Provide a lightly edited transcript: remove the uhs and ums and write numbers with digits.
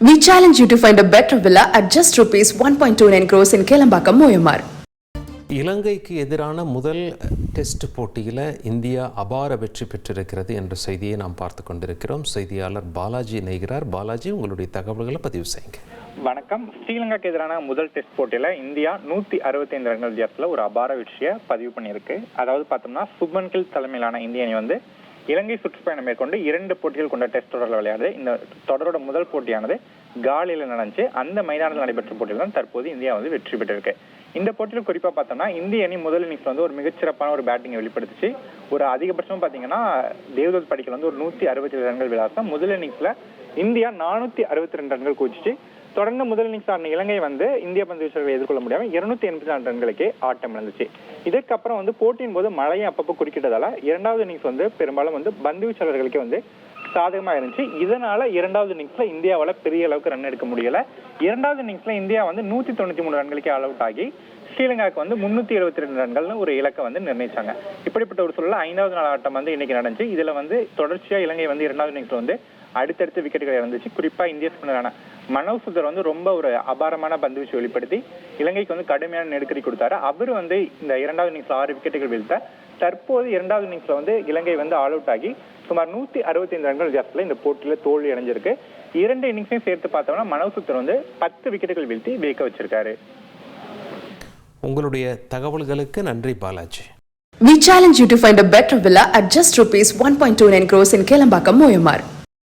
We challenge you to find a better villa at just rupees 1.29 crores in Kelambakam, Moyamar. இலங்கைக்கு எதிரான முதல் test போட்டியில் India அபார வெற்றி பெற்றிருக்கிறது என்ற செய்தியை நாம் பார்த்து கொண்டிருக்கிறோம். செய்தியாளர் பாலாஜி இணைகிறார். பாலாஜி, உங்களுடைய தகவல்களை பதிவு செய்யுங்க. வணக்கம். ஸ்ரீலங்காக்கு எதிரான முதல் டெஸ்ட் போட்டியில் இந்தியா 165 ரன்கள் வித்தியாசத்தில் ஒரு அபார வெற்றியை பதிவு பண்ணியிருக்கு. அதாவது பார்த்தோம்னா சுப்மன் கில் தலைமையிலான இந்திய அணி இலங்கை சுற்றுப்பயணம் மேற்கொண்டு 2 போட்டிகள் கொண்ட டெஸ்ட் தொடரில் விளையாடுது. இந்த தொடரோட முதல் போட்டியானது காலியில் நடந்துச்சு. அந்த மைதானத்தில் நடைபெற்ற போட்டியில் தான் தற்போது இந்தியா வெற்றி பெற்றிருக்கு. இந்த போட்டியில் குறிப்பாக பார்த்தோம்னா இந்திய அணி முதல் இன்னிங்ஸ்ல ஒரு மிகச்சிறப்பான ஒரு பேட்டிங்கை வெளிப்படுத்துச்சு. ஒரு அதிகபட்சமாக பார்த்தீங்கன்னா தேவ்தத் படிக்கல் ஒரு 167 ரன்கள் விளாசம். முதல் இன்னிங்ஸ்ல இந்தியா 462 ரன்கள் குவிச்சிச்சு. தொடர்ந்து முதல் இன்னிங்ஸ் ஆடின இலங்கை இந்திய பந்து வீச்சர்களை எதிர்கொள்ள முடியாம 284 ரன்களுக்கே ஆட்டம் இழந்துச்சு. இதற்கப்புறம் போட்டியின் போது மழையை அப்பப்போ குறுக்கிட்டதால இரண்டாவது இன்னிங்ஸ் பெரும்பாலும் பந்து வீச்சாளர்களுக்கே சாதகமா இருந்துச்சு. இதனால இரண்டாவது இன்னிங்ஸ்ல இந்தியாவால பெரிய அளவுக்கு ரன் எடுக்க முடியல. இரண்டாவது இன்னிங்ஸ்ல இந்தியா 193 ரன்களுக்கே ஆல் அவுட் ஆகி ஸ்ரீலங்காவுக்கு 372 ரன்கள்னு ஒரு இலக்கை நிர்ணயிச்சாங்க. இப்படிப்பட்ட ஒரு சூழல 5வது நாள் ஆட்டம் இன்னைக்கு நடந்துச்சு. இதுல தொடர்ச்சியா இலங்கை இரண்டாவது இன்னிங்ஸ்ல அடுத்தடுத்து விக்கெட்டுகள் இழந்துச்சு. குறிப்பா இந்திய ஸ்பின்னரான மனோஜ் சுந்தர் ரொம்ப ஒரு அபாரமான பந்து வீச்சு வெளிப்படுத்தி இலங்கைக்கு கடுமையான நெருக்கடி கொடுத்தாரு. அவர் இந்த இரண்டாவது இன்னிங்ஸ்ல 6 விக்கெட்டுகள் வீழ்த்த தற்போது இரண்டாவது இன்னிங்ஸ்ல இலங்கை ஆல் அவுட் ஆகி சுமார் 165 ரன்கள் வித்தியாசத்துல இந்த போட்டியில தோல்வி அடைஞ்சிருக்கு. 2 இன்னிங்ஸையும் சேர்த்து பார்த்தோம்னா மனோஜ் சுந்தர் 10 விக்கெட்டுகள் வீழ்த்தி வியக்க வச்சிருக்காரு. உங்களுடைய தகவல்களுக்கு நன்றி Balaji. We challenge you to find a better villa at just rupees 1.29 crores in Kelambakam, Moyamar.